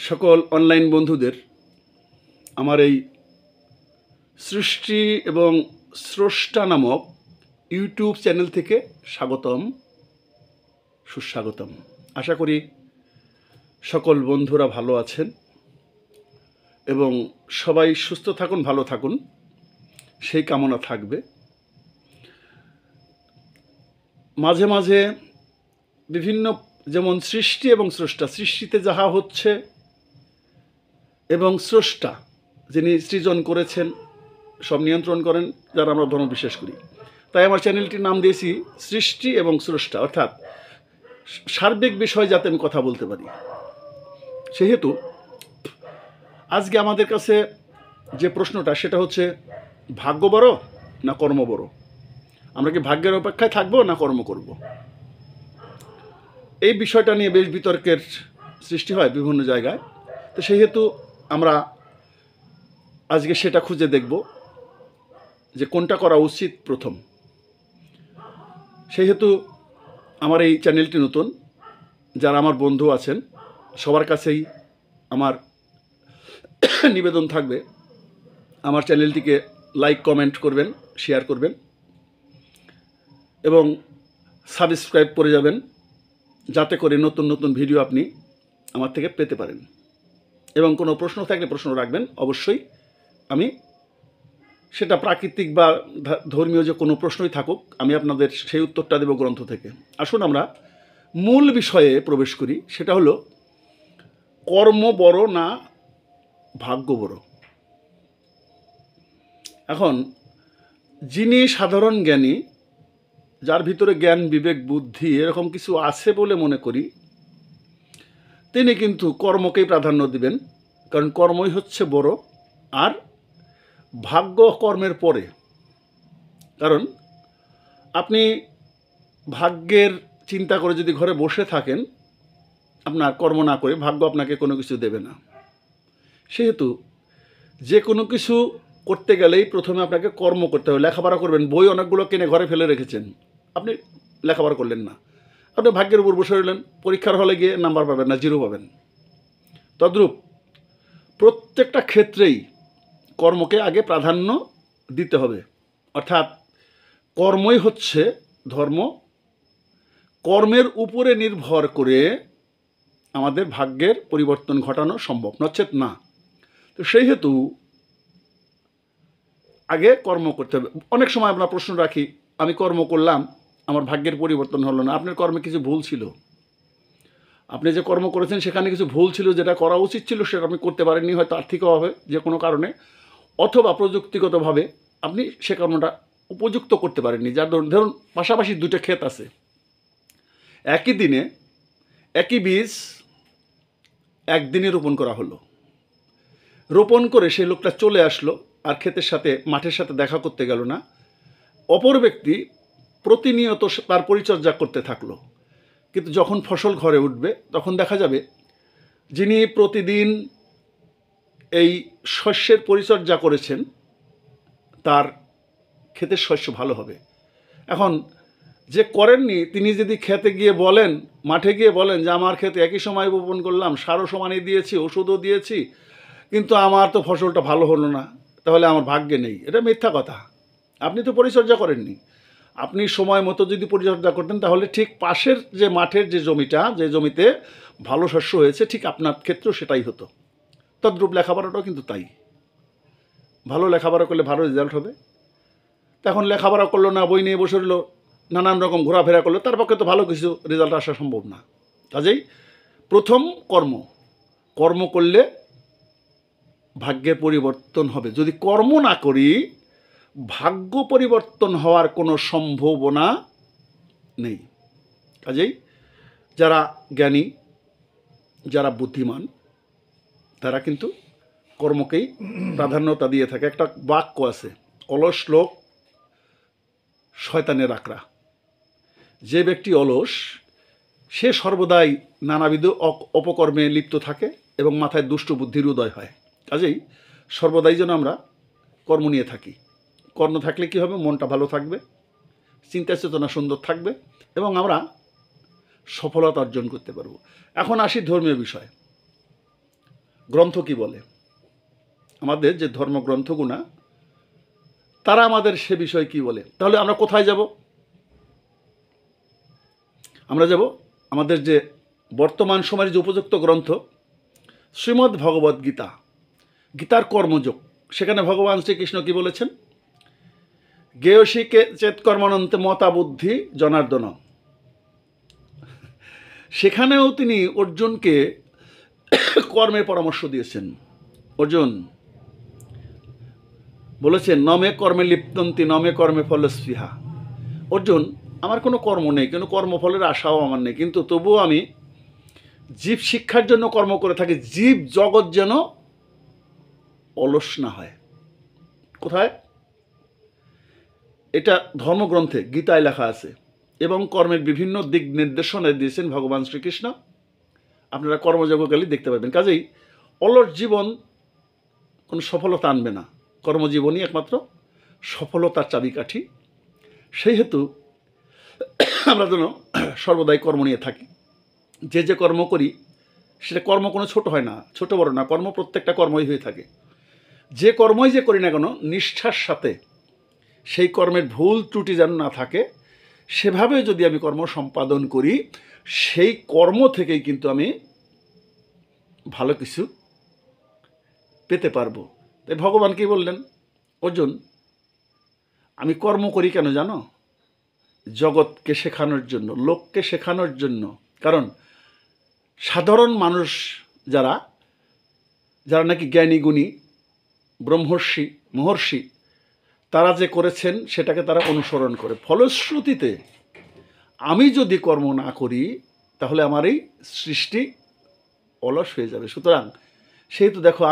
সকল অনলাইন বন্ধুদের আমার এই সৃষ্টি এবং স্রষ্টা নামক ইউটিউব চ্যানেল থেকে স্বাগতম, সুস্বাগতম। আশা করি সকল বন্ধুরা ভালো আছেন এবং সবাই সুস্থ থাকুন, ভালো থাকুন, সেই কামনা থাকবে। মাঝে মাঝে বিভিন্ন যেমন সৃষ্টি এবং স্রষ্টা, সৃষ্টিতে যাহা হচ্ছে এবং স্রষ্টা যিনি সৃজন করেছেন, সব নিয়ন্ত্রণ করেন, যারা আমরা ধর্ম বিশ্বাস করি, তাই আমার চ্যানেলটির নাম দিয়েছি সৃষ্টি এবং স্রষ্টা, অর্থাৎ সার্বিক বিষয় যাতে আমি কথা বলতে পারি। সেহেতু আজকে আমাদের কাছে যে প্রশ্নটা সেটা হচ্ছে, ভাগ্য বড় না কর্ম বড়? আমরা কি ভাগ্যের অপেক্ষায় থাকবো না কর্ম করব? এই বিষয়টা নিয়ে বেশ বিতর্কের সৃষ্টি হয় বিভিন্ন জায়গায়। তো সেহেতু আমরা আজকে সেটা খুঁজে দেখব যে কোনটা করা উচিত প্রথম। সেহেতু আমার এই চ্যানেলটি নতুন, যারা আমার বন্ধু আছেন সবার কাছেই আমার নিবেদন থাকবে, আমার চ্যানেলটিকে লাইক, কমেন্ট করবেন, শেয়ার করবেন এবং সাবস্ক্রাইব করে যাবেন, যাতে করে নতুন নতুন ভিডিও আপনি আমার থেকে পেতে পারেন। এবং কোনো প্রশ্ন থাকলে প্রশ্ন রাখবেন অবশ্যই, আমি সেটা প্রাকৃতিক বা ধর্মীয় যে কোনো প্রশ্নই থাকুক, আমি আপনাদের সেই উত্তরটা দেব গ্রন্থ থেকে। আসুন আমরা মূল বিষয়ে প্রবেশ করি, সেটা হলো কর্ম বড় না ভাগ্য বড়। এখন যিনি সাধারণ জ্ঞানী, যার ভিতরে জ্ঞান, বিবেক, বুদ্ধি এরকম কিছু আছে বলে মনে করি, তিনি কিন্তু কর্মকেই প্রাধান্য দিবেন, কারণ কর্মই হচ্ছে বড়, আর ভাগ্য কর্মের পরে। কারণ আপনি ভাগ্যের চিন্তা করে যদি ঘরে বসে থাকেন, আপনার কর্ম না করে, ভাগ্য আপনাকে কোনো কিছু দেবে না। সেহেতু যে কোনো কিছু করতে গেলেই প্রথমে আপনাকে কর্ম করতে হবে। লেখাপড়া করবেন, বই অনেকগুলো কিনে ঘরে ফেলে রেখেছেন, আপনি লেখাপড়া করলেন না, আপনি ভাগ্যের উপর বসে রইলেন, পরীক্ষার হলে গিয়ে নাম্বার পাবেন না, 0 পাবেন। তদ্রূপ প্রত্যেকটা ক্ষেত্রেই কর্মকে আগে প্রাধান্য দিতে হবে, অর্থাৎ কর্মই হচ্ছে ধর্ম। কর্মের উপরে নির্ভর করে আমাদের ভাগ্যের পরিবর্তন ঘটানো সম্ভব, নচেত না। তো সেই হেতু আগে কর্ম করতে হবে। অনেক সময় আমরা প্রশ্ন রাখি, আমি কর্ম করলাম, আমার ভাগ্যের পরিবর্তন হলো না। আপনার কর্মে কিছু ভুল ছিল, আপনি যে কর্ম করেছেন সেখানে কিছু ভুল ছিল, যেটা করা উচিত ছিল সেটা আপনি করতে পারেননি, হয়তো আর্থিক অভাবে, যে কোনো কারণে, অথবা প্রযুক্তিগতভাবে আপনি সে কর্মটা উপযুক্ত করতে পারেননি। যার ধরুন পাশাপাশি 2টা ক্ষেত আছে, একই দিনে একই বীজ একদিনে রোপণ করা হলো, রোপণ করে সেই লোকটা চলে আসলো আর ক্ষেতের সাথে, মাঠের সাথে দেখা করতে গেল না। অপর ব্যক্তি প্রতিনিয়ত তার পরিচর্যা করতে থাকলো, কিন্তু যখন ফসল ঘরে উঠবে তখন দেখা যাবে যিনি প্রতিদিন এই শস্যের পরিচর্যা করেছেন তার ক্ষেতের শস্য ভালো হবে। এখন যে করেননি তিনি যদি খেতে গিয়ে বলেন, মাঠে গিয়ে বলেন যে আমার ক্ষেতে একই সময় বপন করলাম, সারও সমানই দিয়েছি, ওষুধও দিয়েছি, কিন্তু আমার তো ফসলটা ভালো হলো না, তাহলে আমার ভাগ্যে নেই, এটা মিথ্যা কথা। আপনি তো পরিচর্যা করেননি। আপনি সময় মতো যদি পরিচর্যা করতেন তাহলে ঠিক পাশের যে মাঠের যে জমিটা, যে জমিতে ভালো শস্য হয়েছে, ঠিক আপনার ক্ষেত্রেও সেটাই হতো। তদ্রূপ লেখাপড়াটাও কিন্তু তাই। ভালো লেখাপড়া করলে ভালো রেজাল্ট হবে। তখন লেখাপড়া করলো না, বই নিয়ে বসে রইল, নানান রকম ঘোরাফেরা করলো, তার পক্ষে তো ভালো কিছু রেজাল্ট আসা সম্ভব না। কাজেই প্রথম কর্ম করলে ভাগ্যের পরিবর্তন হবে। যদি কর্ম না করি, ভাগ্য পরিবর্তন হওয়ার কোনো সম্ভাবনা নেই। কাজেই যারা জ্ঞানী, যারা বুদ্ধিমান, তারা কিন্তু কর্মকেই প্রাধান্যতা দিয়ে থাকে। একটা বাক্য আছে, অলস লোক শয়তানের আকড়া। যে ব্যক্তি অলস, সে সর্বদাই নানাবিধ অপকর্মে লিপ্ত থাকে এবং মাথায় দুষ্ট বুদ্ধির উদয় হয়। কাজেই সর্বদাই যেন আমরা কর্ম নিয়ে থাকি। কর্ম থাকলে কী হবে? মনটা ভালো থাকবে, চিন্তা চেতনা সুন্দর থাকবে এবং আমরা সফলতা অর্জন করতে পারব। এখন আসি ধর্মীয় বিষয়। গ্রন্থ কি বলে, আমাদের যে ধর্মগ্রন্থগুনা তারা আমাদের সে বিষয়ে কি বলে। তাহলে আমরা কোথায় যাব? আমরা যাব আমাদের যে বর্তমান সময়ের যে উপযুক্ত গ্রন্থ শ্রীমদ্ ভগবদ্ গীতা, গীতার কর্মযোগ। সেখানে ভগবান শ্রীকৃষ্ণ কি বলেছেন? গেয়সীকে চেত কর্মানন্তে মতা বুদ্ধি জনার্দন। সেখানেও তিনি অর্জুনকে কর্মের পরামর্শ দিয়েছেন। অর্জুন বলেছেন নমে কর্মে লিপ্তন্তি নমে কর্মে ফলস্পৃহা। অর্জুন, আমার কোনো কর্ম নেই, কোনো কর্মফলের আশাও আমার নেই, কিন্তু তবুও আমি জীব শিক্ষার জন্য কর্ম করে থাকি, জীব জগৎ যেন অলস না হয়। কোথায়? এটা ধর্মগ্রন্থে গীতায় লেখা আছে এবং কর্মের বিভিন্ন দিক নির্দেশনা দিয়েছেন ভগবান শ্রীকৃষ্ণ। আপনারা কর্মযোগকালী দেখতে পাবেন। কাজেই অলস জীবন কোনো সফলতা আনবে না। কর্মজীবনই একমাত্র সফলতার চাবিকাঠি। সেই হেতু আমরা যেন সর্বদাই কর্ম নিয়ে থাকি। যে যে কর্ম করি সেটা কর্ম কোনো ছোট হয় না, ছোট বড় না, কর্ম প্রত্যেকটা কর্মই হয়ে থাকে। যে কর্মই যে করি না কেন নিষ্ঠার সাথে সেই কর্মের ভুল ত্রুটি যেন না থাকে, সেভাবে যদি আমি কর্ম সম্পাদন করি সেই কর্ম থেকেই কিন্তু আমি ভালো কিছু পেতে পারবো। তাই ভগবান কি বললেন? অর্জুন, আমি কর্ম করি কেন জানো? জগৎকে শেখানোর জন্য, লোককে শেখানোর জন্য। কারণ সাধারণ মানুষ যারা যারা নাকি জ্ঞানী গুণী ব্রহ্মর্ষি মহর্ষি, তারা যে করেছেন সেটাকে তারা অনুসরণ করে। ফলশ্রুতিতে আমি যদি কর্ম না করি তাহলে আমার এই সৃষ্টি অলস হয়ে যাবে। সুতরাং সেহেতু দেখো,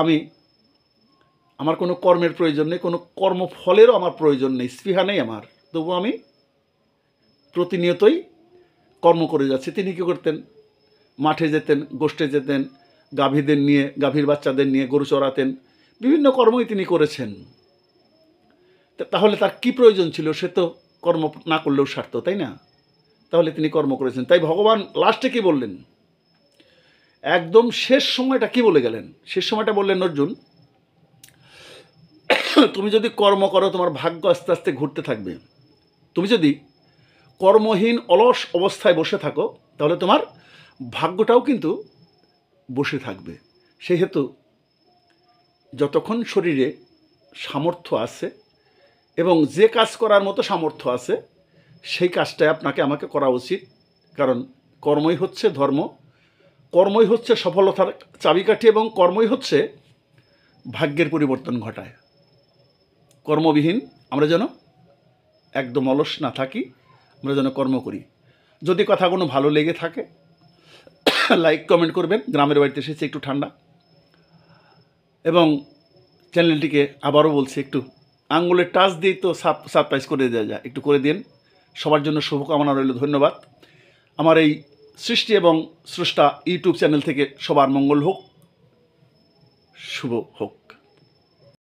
আমার কোনো কর্মের প্রয়োজন নেই, কোনো কর্মফলেরও আমার প্রয়োজন নেই, স্পৃহা নেই আমার, তবু আমি প্রতিনিয়তই কর্ম করে যাচ্ছি। তিনি কী করতেন? মাঠে যেতেন, গোষ্ঠে যেতেন, গাভীদের নিয়ে, গাভীর বাচ্চাদের নিয়ে গরু চড়াতেন, বিভিন্ন কর্মই তিনি করেছেন। তাহলে তার কি প্রয়োজন ছিল? সে তো কর্ম না করলেও সারত, তাই না? তাহলে তিনি কর্ম করেছেন। তাই ভগবান লাস্টে কি বললেন? একদম শেষ সময়টা কি বলে গেলেন? শেষ সময়টা বললেন, অর্জুন, তুমি যদি কর্ম করো তোমার ভাগ্য আস্তে আস্তে ঘুরতে থাকবে। তুমি যদি কর্মহীন অলস অবস্থায় বসে থাকো তাহলে তোমার ভাগ্যটাও কিন্তু বসে থাকবে। সেহেতু যতক্ষণ শরীরে সামর্থ্য আছে এবং যে কাজ করার মতো সামর্থ্য আছে সেই কাজটাই আপনাকে আমাকে করা উচিত। কারণ কর্মই হচ্ছে ধর্ম, কর্মই হচ্ছে সফলতার চাবিকাঠি এবং কর্মই হচ্ছে ভাগ্যের পরিবর্তন ঘটায়। কর্মবিহীন আমরা যেন একদম অলস না থাকি, আমরা যেন কর্ম করি। যদি কথাগুলো ভালো লেগে থাকে লাইক কমেন্ট করবেন। গ্রামের বাড়িতে এসেছে একটু ঠান্ডা, এবং চ্যানেলটিকে আবারও বলছি একটু আঙ্গুলের টাচ দিয়ে তো সারপ্রাইজ করে দেওয়া যায়, একটু করে দিন। সবার জন্য শুভকামনা রইল। ধন্যবাদ। আমার এই সৃষ্টি এবং স্রষ্টা ইউটিউব চ্যানেল থেকে সবার মঙ্গল হোক, শুভ হোক।